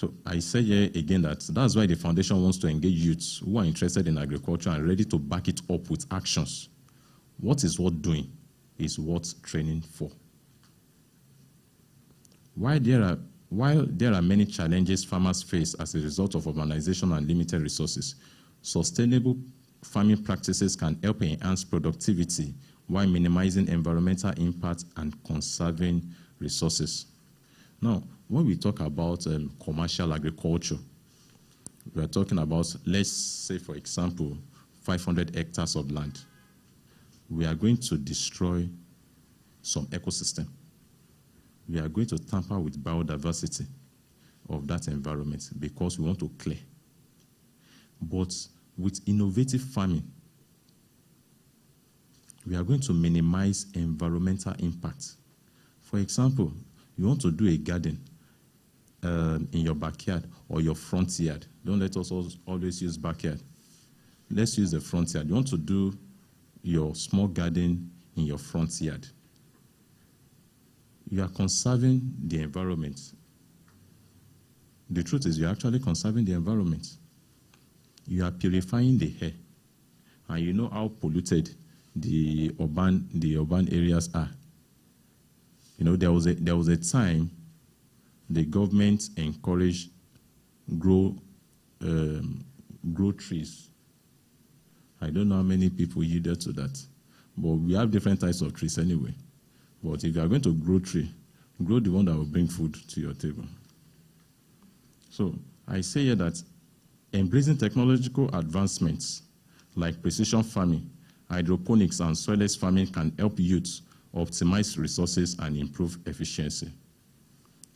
So I say here again that's why the foundation wants to engage youths who are interested in agriculture and ready to back it up with actions. What is worth doing is worth training for. While there are many challenges farmers face as a result of urbanization and limited resources, sustainable farming practices can help enhance productivity while minimizing environmental impact and conserving resources. Now, when we talk about commercial agriculture, we are talking about, let's say, for example, 500 hectares of land. We are going to destroy some ecosystem. We are going to tamper with biodiversity of that environment because we want to clear. But with innovative farming, we are going to minimize environmental impact. For example, you want to do a garden in your backyard or your front yard. Don't let us always use backyard. Let's use the front yard. You want to do your small garden in your front yard. You are conserving the environment. The truth is, you're actually conserving the environment. You are purifying the air. And you know how polluted the urban areas are. You know, there was a time the government encouraged grow trees. I don't know how many people yielded to that, but we have different types of trees anyway. But if you are going to grow tree, grow the one that will bring food to your table. So I say here that embracing technological advancements like precision farming, hydroponics, and soilless farming can help youths optimize resources and improve efficiency.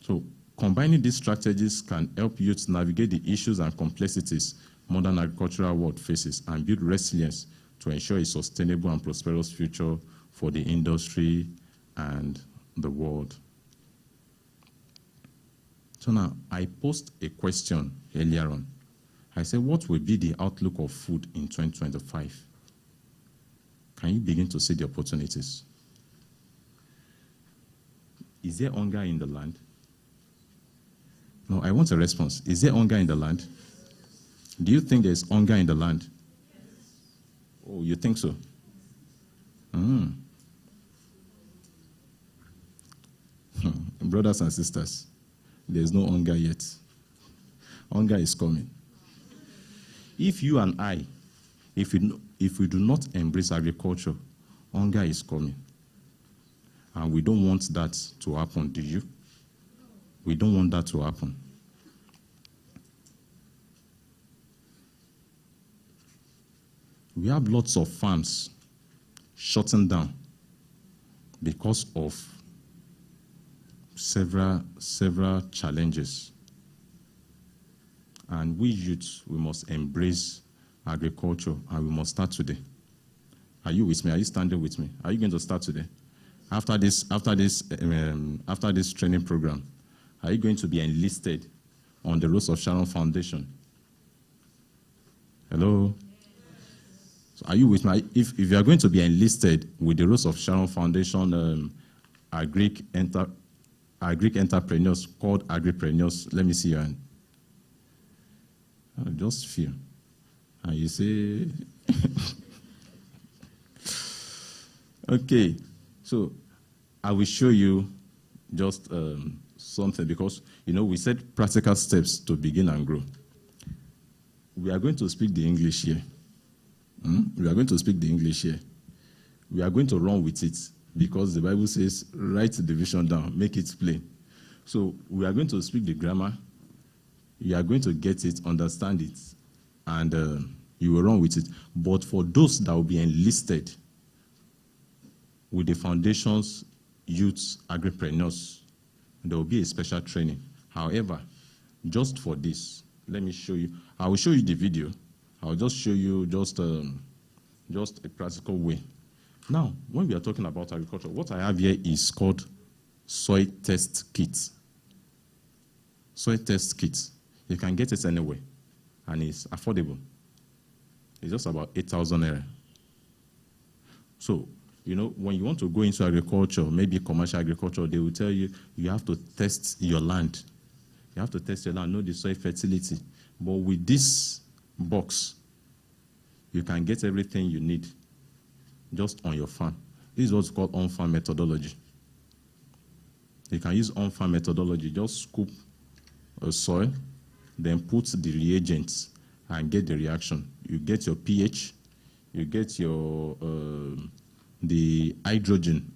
So combining these strategies can help youths navigate the issues and complexities modern agricultural world faces and build resilience to ensure a sustainable and prosperous future for the industry and the world. So now, I posed a question earlier on. I said, what will be the outlook of food in 2025? Can you begin to see the opportunities? Is there hunger in the land? No, I want a response. Is there hunger in the land? Do you think there's hunger in the land? Oh, you think so? Brothers and sisters, there's no hunger yet. Hunger is coming. If you and I, if we do not embrace agriculture, hunger is coming. And we don't want that to happen, do you? We don't want that to happen. We have lots of farms shutting down because of several challenges. And we youths, we must embrace agriculture, and we must start today. Are you with me? Are you standing with me? Are you going to start today? After this training program, are you going to be enlisted on the Rose of Sharon Foundation? Hello? So are you with me? If you are going to be enlisted with the Rose of Sharon Foundation, Greek entrepreneurs called agripreneurs, let me see your hand. Just fear. And you say, okay, so I will show you just something because, you know, we said practical steps to begin and grow. We are going to speak the English here. We are going to speak the English here. We are going to run with it because the Bible says, write the vision down, make it plain. So we are going to speak the grammar. You are going to get it, understand it, and you will run with it. But for those that will be enlisted with the foundation's youths, agripreneurs, there will be a special training. However, just for this, let me show you. I will show you the video. I'll just show you just a practical way. Now, when we are talking about agriculture, what I have here is called soil test kit. Soil test kit. You can get it anywhere, and it's affordable. It's just about 8,000 naira. So, you know, when you want to go into agriculture, maybe commercial agriculture, they will tell you you have to test your land. You have to test your land, know the soil fertility. But with this box, you can get everything you need just on your farm. This is what's called on-farm methodology. You can use on-farm methodology. Just scoop a soil, then put the reagents and get the reaction. You get your pH, you get your the hydrogen,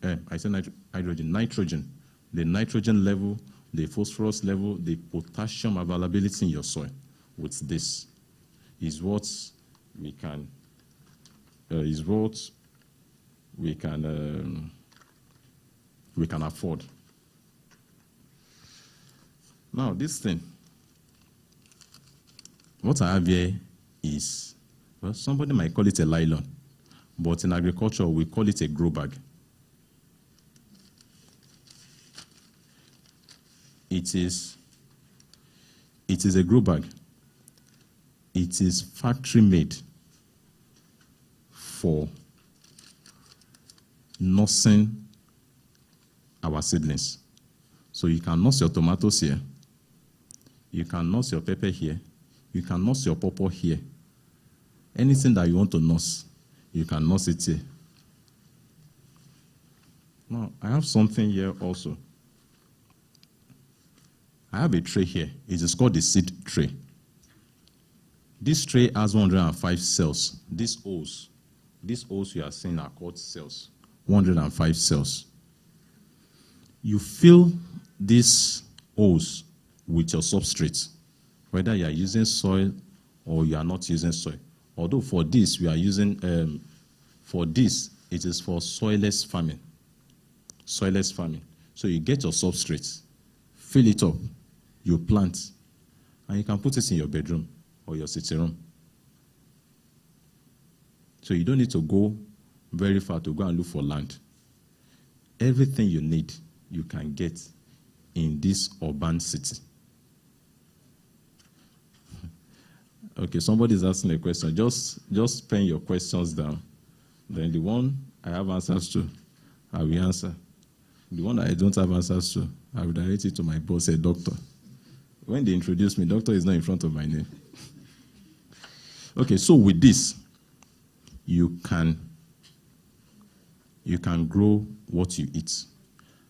nitrogen, the nitrogen level, the phosphorus level, the potassium availability in your soil. With this is what we can afford. Now this thing, what I have here is, well, somebody might call it a nylon, but in agriculture we call it a grow bag. It is a grow bag. It is factory made for nursing our seedlings. So you can nurse your tomatoes here, you can nurse your pepper here, you can nurse your pawpaw here. Anything that you want to nurse, you can nurse it here. Now, I have something here also. I have a tray here. It is called the seed tray. This tray has 105 cells. These O's you are seeing are called cells. 105 cells. You fill these O's with your substrate, whether you are using soil or you are not using soil. Although for this, we are using, it is for soilless farming. Soilless farming. So you get your substrate, fill it up, you plant, and you can put it in your bedroom or your sitting room. So you don't need to go very far to go and look for land. Everything you need, you can get in this urban city. Okay, somebody is asking a question. Just pen your questions down. Then the one I have answers to, I will answer. The one I don't have answers to, I will direct it to my boss, a doctor. When they introduce me, doctor is not in front of my name. Okay, so with this, you can grow what you eat.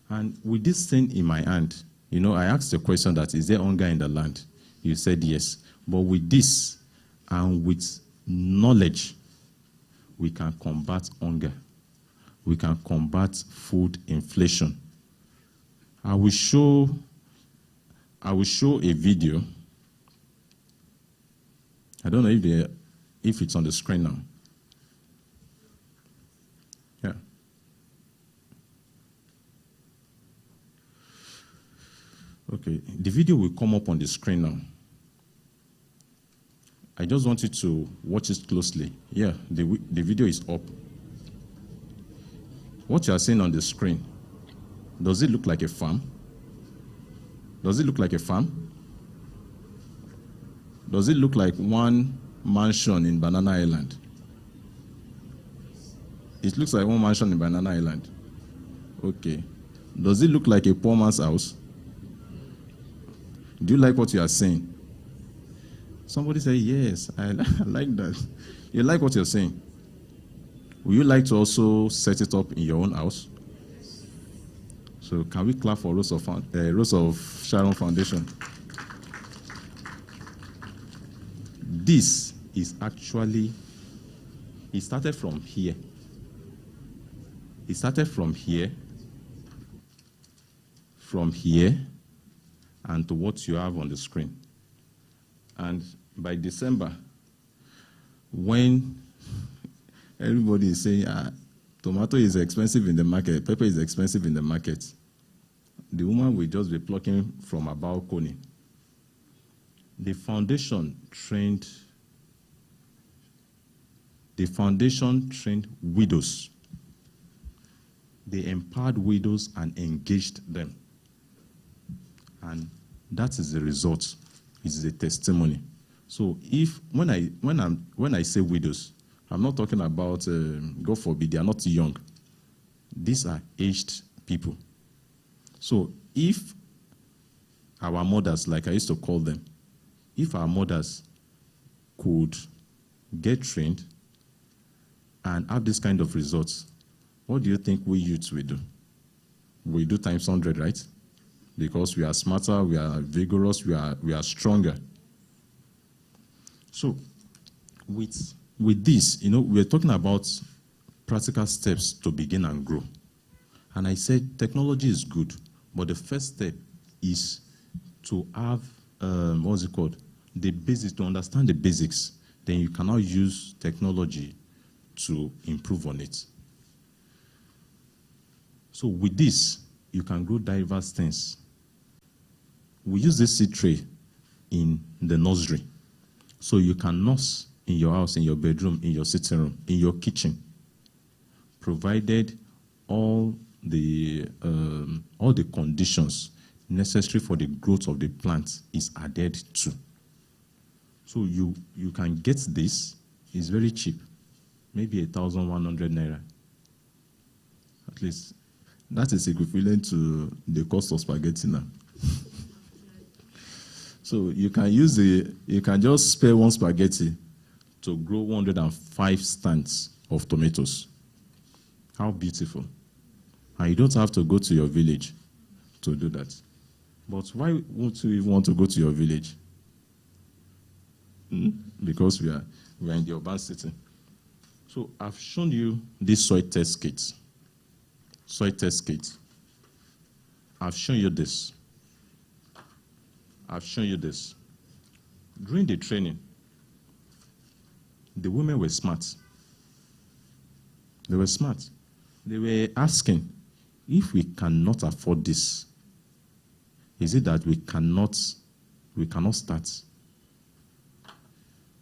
And with this thing in my hand, I asked the question that, is there hunger in the land? You said yes. But with this and with knowledge, we can combat hunger. We can combat food inflation. I will show a video. I don't know if it's on the screen now. Yeah. Okay, the video will come up on the screen now. I just want you to watch it closely. Yeah, the video is up. What you are seeing on the screen, does it look like a farm? Does it look like a farm? Does it look like one mansion in Banana Island? It looks like one mansion in Banana Island. Okay. Does it look like a poor man's house? Do you like what you are saying? Somebody say, yes, I like that. You like what you're saying. Would you like to also set it up in your own house? So can we clap for Rose of Sharon Foundation? This is actually, it started from here. It started from here, and to what you have on the screen. And by December, when everybody is saying, tomato is expensive in the market, pepper is expensive in the market, the woman will just be plucking from a balcony. The foundation trained widows. They empowered widows and engaged them. And that is the result. It's a testimony. So when I say widows, I'm not talking about, God forbid, they are not young. These are aged people. So if our mothers, like I used to call them, if our mothers could get trained and have this kind of results, what do you think we youths will do? We do times 100, right? Because we are smarter, we are vigorous, we are stronger. So with this, we're talking about practical steps to begin and grow. And I said technology is good, but the first step is to have, the basics, to understand the basics. Then you can now use technology to improve on it. So with this, you can grow diverse things. We use this seed tray in the nursery. So you can nurse in your house, in your bedroom, in your sitting room, in your kitchen, provided all the conditions necessary for the growth of the plant is adhered to. So you can get this. It's very cheap, maybe 1,100 naira. At least that is equivalent to the cost of spaghetti now. So you can just spare one spaghetti to grow 105 stands of tomatoes. How beautiful. And you don't have to go to your village to do that. But why won't you want to go to your village? Because we are in the urban city. So I've shown you this soil test kit. Soil test kit. I've shown you this. I've shown you this. During the training, the women were smart. They were smart. They were asking, if we cannot afford this, is it that we cannot start?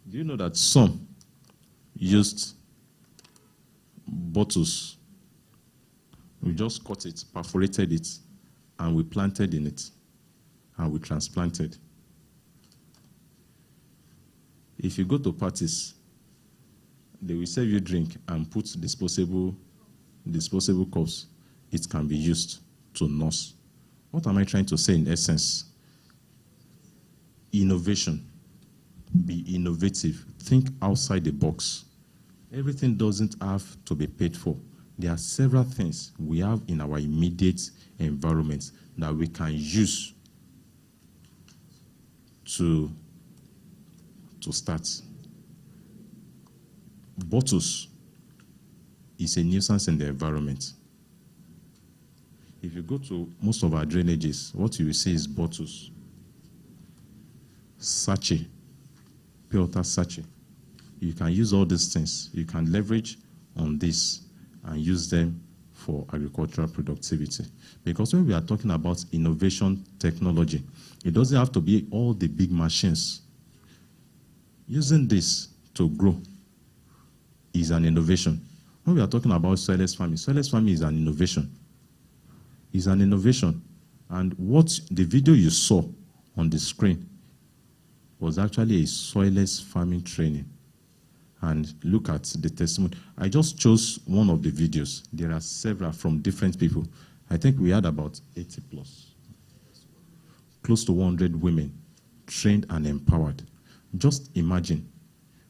Do you know that some used bottles? We just cut it, perforated it, and we planted in it, and we transplanted. If you go to parties, they will serve you drink and put disposable cups. It can be used to nurse. What am I trying to say in essence? Innovation. Be innovative. Think outside the box. Everything doesn't have to be paid for. There are several things we have in our immediate environment that we can use to start. Bottles is a nuisance in the environment. If you go to most of our drainages, what you will see is bottles. Sachet, pure water sachet. You can use all these things. You can leverage on this and use them for agricultural productivity. Because when we are talking about innovation technology, it doesn't have to be all the big machines. Using this to grow is an innovation. When we are talking about soilless farming is an innovation. It's an innovation. And what the video you saw on the screen was actually a soilless farming training. And look at the testimony. I just chose one of the videos. There are several from different people. I think we had about 80 plus. Close to 100 women trained and empowered. Just imagine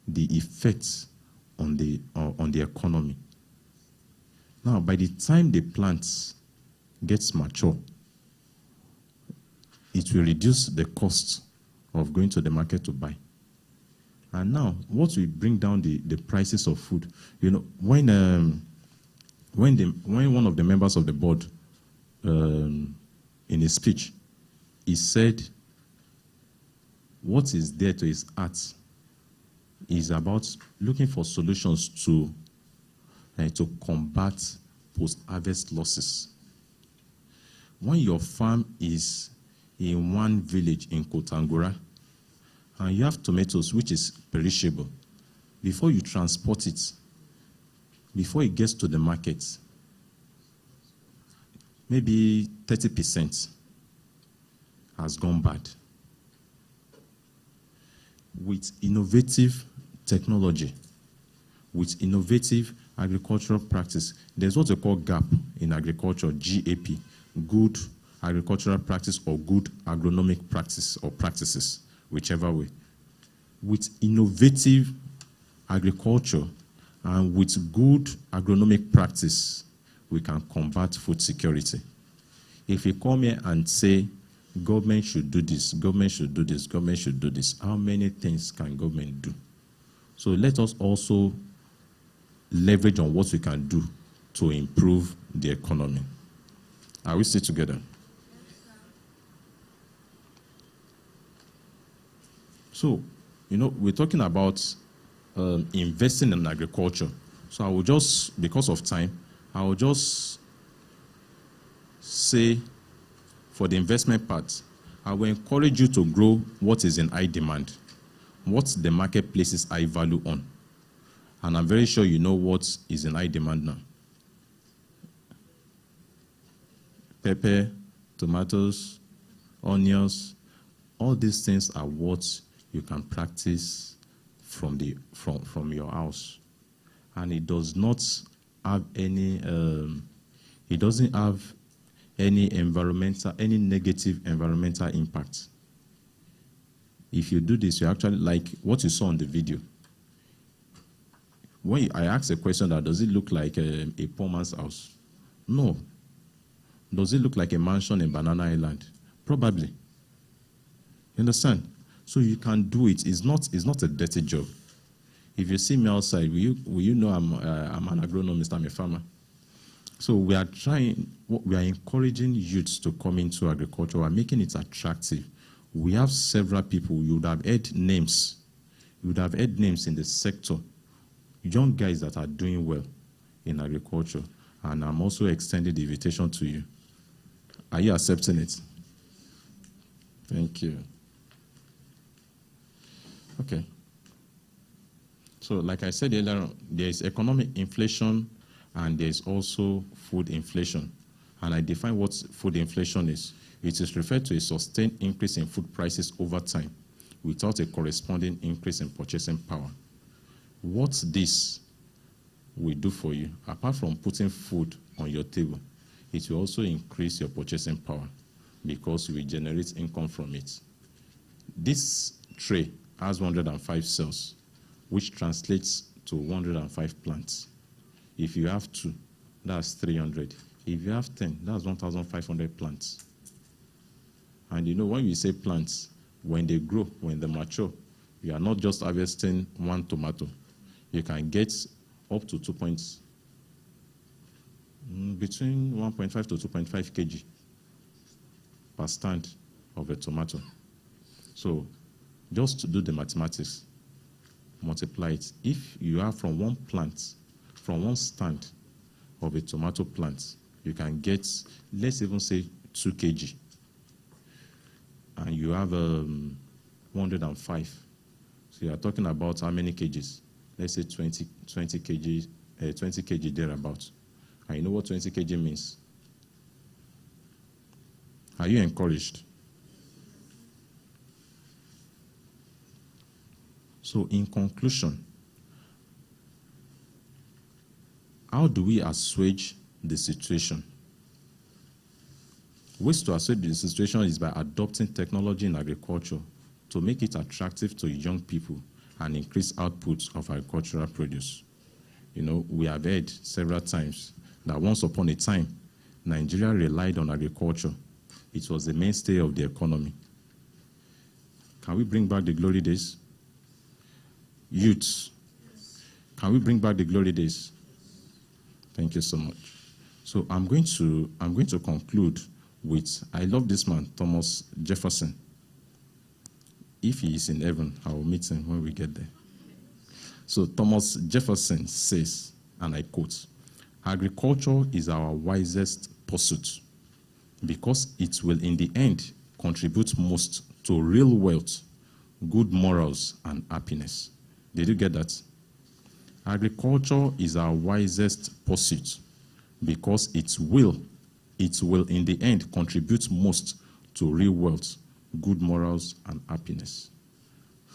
the effects on the economy. Now, by the time the plant gets mature, it will reduce the cost of going to the market to buy. And now, what will bring down the prices of food? You know, when one of the members of the board, in a speech, he said, what is there to his heart is about looking for solutions to combat post-harvest losses. When your farm is in one village in Kotangora, and you have tomatoes, which is perishable, before you transport it, before it gets to the market, maybe 30% has gone bad. With innovative technology, with innovative agricultural practice, there's what they call GAP in agriculture, GAP, good, agricultural practice or good agronomic practice or practices, whichever way. With innovative agriculture and with good agronomic practice, we can combat food security. If you come here and say, government should do this, government should do this, government should do this, how many things can government do? So let us also leverage on what we can do to improve the economy. Are we still together? So, we're talking about investing in agriculture. So I will just, because of time, I will just say for the investment part, I will encourage you to grow what is in high demand, what the market places high value on. And I'm very sure you know what is in high demand now. Pepper, tomatoes, onions, all these things are what you can practice from your house. And it does not have any, it doesn't have any negative environmental impact. If you do this, you actually, like what you saw on the video. When I asked a question that, does it look like a poor man's house? No. Does it look like a mansion in Banana Island? Probably. You understand? So you can do it. It's not a dirty job. If you see me outside, will you know I'm an agronomist, I'm a farmer. So we are encouraging youths to come into agriculture. We're making it attractive. We have several people. You would have heard names. You would have heard names in the sector. Young guys that are doing well in agriculture. And I'm also extending the invitation to you. Are you accepting it? Thank you. Okay. So like I said earlier, there is economic inflation and there is also food inflation. And I define what food inflation is. It is referred to a sustained increase in food prices over time without a corresponding increase in purchasing power. What this will do for you, apart from putting food on your table, it will also increase your purchasing power because you will generate income from it. This tray has 105 cells, which translates to 105 plants. If you have 2, that's 300. If you have 10, that's 1,500 plants. And when we say plants, when they grow, when they mature, you are not just harvesting one tomato. You can get up to between 1.5 to 2.5 kg per stand of a tomato. So just to do the mathematics, multiply it. If you have from one stand of a tomato plant, you can get, let's even say 2 kg. And you have 105. So you are talking about how many kgs? Let's say 20 kg thereabouts. And you know what 20 kg means? Are you encouraged? So in conclusion, how do we assuage the situation? Ways to assuage the situation is by adopting technology in agriculture to make it attractive to young people and increase output of agricultural produce. We have heard several times that once upon a time, Nigeria relied on agriculture. It was the mainstay of the economy. Can we bring back the glory days? Youths, can we bring back the glory days? Thank you so much. So I'm going to conclude with, I love this man, Thomas Jefferson. If he is in heaven, I will meet him when we get there. So Thomas Jefferson says, and I quote, "Agriculture is our wisest pursuit because it will in the end contribute most to real wealth, good morals, and happiness." Did you get that? Agriculture is our wisest pursuit because it will in the end contribute most to real wealth, good morals, and happiness.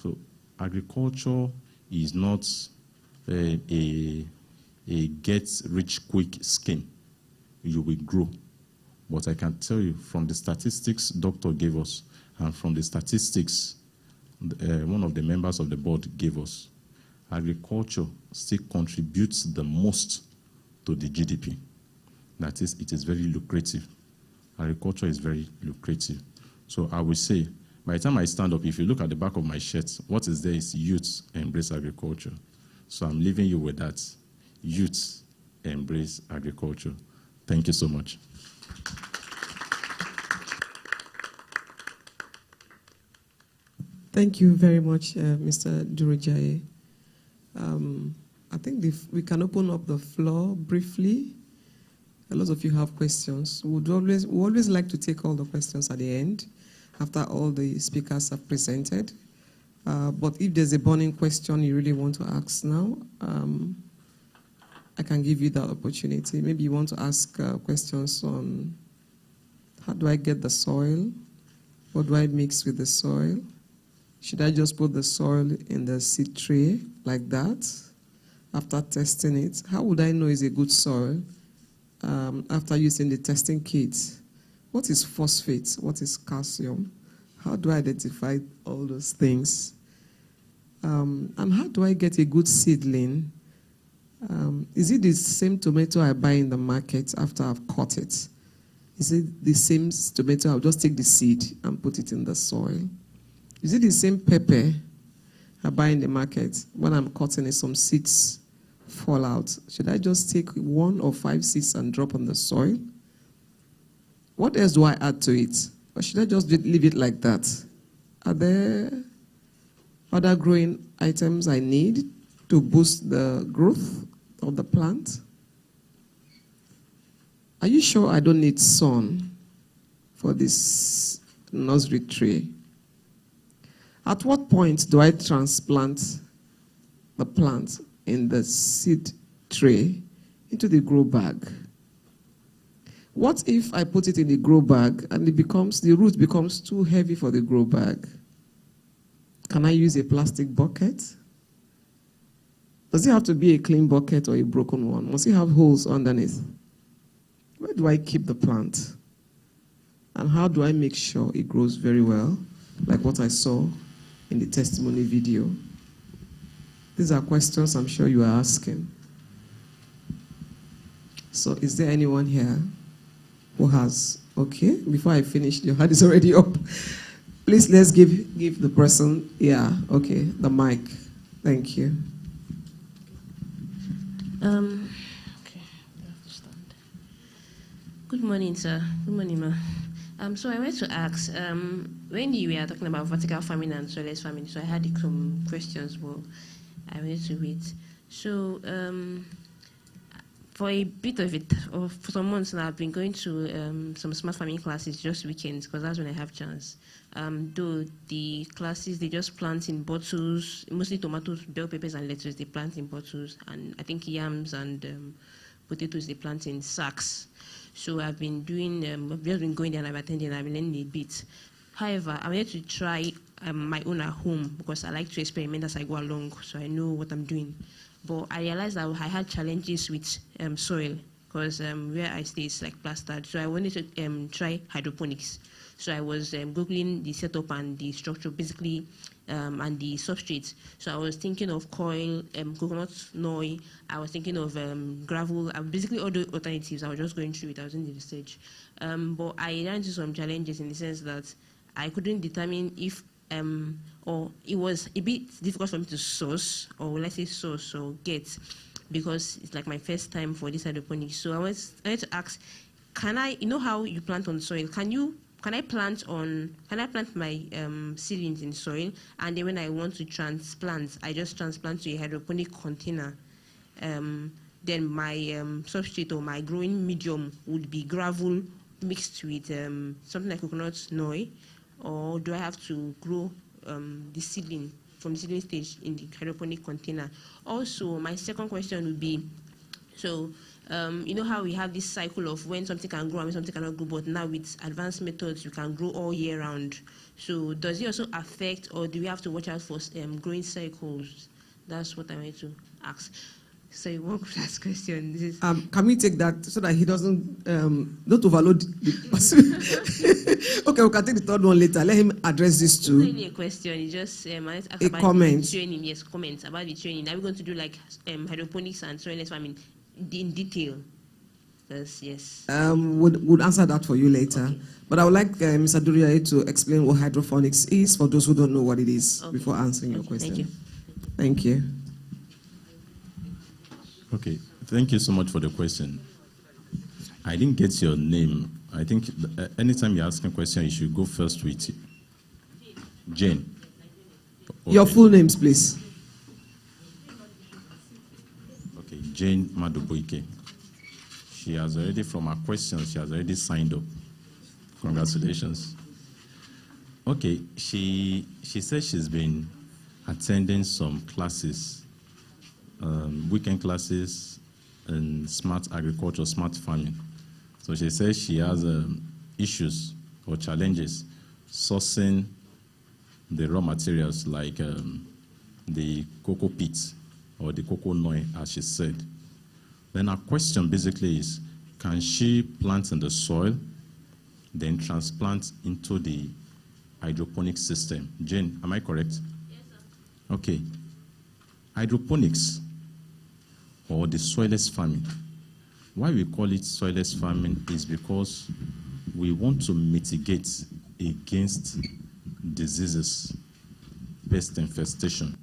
So agriculture is not a get-rich-quick scheme. You will grow. But I can tell you from the statistics doctor gave us and from the statistics one of the members of the board gave us, agriculture still contributes the most to the GDP. That is, it is very lucrative. Agriculture is very lucrative. So I will say, by the time I stand up, if you look at the back of my shirt, what is there is youth embrace agriculture. So I'm leaving you with that. Youth embrace agriculture. Thank you so much. Thank you very much, Mr. Durojaiye. I think we can open up the floor briefly. A lot of you have questions. We always like to take all the questions at the end, after all the speakers have presented. But if there's a burning question you really want to ask now, I can give you that opportunity. Maybe you want to ask questions on how do I get the soil? What do I mix with the soil? Should I just put the soil in the seed tray like that after testing it? How would I know it's a good soil after using the testing kit? What is phosphate? What is calcium? How do I identify all those things? And how do I get a good seedling? Is it the same tomato I buy in the market after I've cut it? Is it the same tomato? I'll just take the seed and put it in the soil. Is it the same pepper I buy in the market? When I'm cutting it, some seeds fall out. Should I just take 1 or 5 seeds and drop on the soil? What else do I add to it? Or should I just leave it like that? Are there other growing items I need to boost the growth of the plant? Are you sure I don't need sun for this nursery tray? At what point do I transplant the plant in the seed tray into the grow bag? What if I put it in the grow bag and the root becomes too heavy for the grow bag? Can I use a plastic bucket? Does it have to be a clean bucket or a broken one? Must it have holes underneath? Where do I keep the plant? And how do I make sure it grows very well, like what I saw in the testimony video? These are questions I'm sure you are asking. So is there anyone here who has? Okay, before I finish, your hand is already up. Please, let's give the person, okay, the mic. Thank you. Okay, good morning, sir. Good morning, ma. So I wanted to ask, when you were talking about vertical farming and soilless farming, so I had some questions, but I wanted to wait. So for a bit of it, or for some months now, I've been going to some smart farming classes just weekends, because that's when I have chance. Though the classes, they just plant in bottles, mostly tomatoes, bell peppers and lettuce, they plant in bottles, and I think yams and potatoes, they plant in sacks. So I've been doing, I've just been going there and I've attended and I've been learning a bit. However, I wanted to try my own at home because I like to experiment as I go along, so I know what I'm doing. But I realized that I had challenges with soil because where I stay is like plastered. So I wanted to try hydroponics. So I was Googling the setup and the structure, basically, and the substrate. So I was thinking of coil, coconut noi. I was thinking of gravel. Basically, all the alternatives. I was just going through it. I was in the research. But I ran into some challenges in the sense that I couldn't determine if, or it was a bit difficult for me to source, or let's say source or get, because it's like my first time for this hydroponics. So I wanted to ask, can I, you know how you plant on soil? Can I plant my seedlings in soil, and then when I want to transplant, I just transplant to a hydroponic container? Then my substrate or my growing medium would be gravel mixed with something like coconut noi, or do I have to grow the seedling from the seedling stage in the hydroponic container? Also, my second question would be, so you know how we have this cycle of when something can grow and when something cannot grow, but now with advanced methods, you can grow all year round. So does it also affect, or do we have to watch out for growing cycles? That's what I wanted to ask. So one last question. This is Can we take that so that he doesn't not overload the person? Okay, we can take the third one later. Let him address this not too. really a question. It's just I asked A about comment. the training. Yes, comments about the training. Are we going to do like hydroponics and soilless farming in detail? Yes. Would answer that for you later. Okay. But I would like Mr. Durojaiye to explain what hydroponics is for those who don't know what it is before answering your question. Thank you. Thank you. Okay, thank you so much for the question. I didn't get your name. I think anytime you're asking a question, you should go first with Jane. Okay. Your full names, please. Okay, Jane Maduboike. She has already, from her questions, she has already signed up. Congratulations. Okay, she says she's been attending some classes, weekend classes in smart agriculture, smart farming. So she says she has issues or challenges sourcing the raw materials like the cocoa peat or the cocoa noi, as she said. Then her question basically is, can she plant in the soil, then transplant into the hydroponic system? Jane, am I correct? Yes, sir. Okay. Hydroponics, or the soilless farming. Why we call it soilless farming is because we want to mitigate against diseases, pest infestation.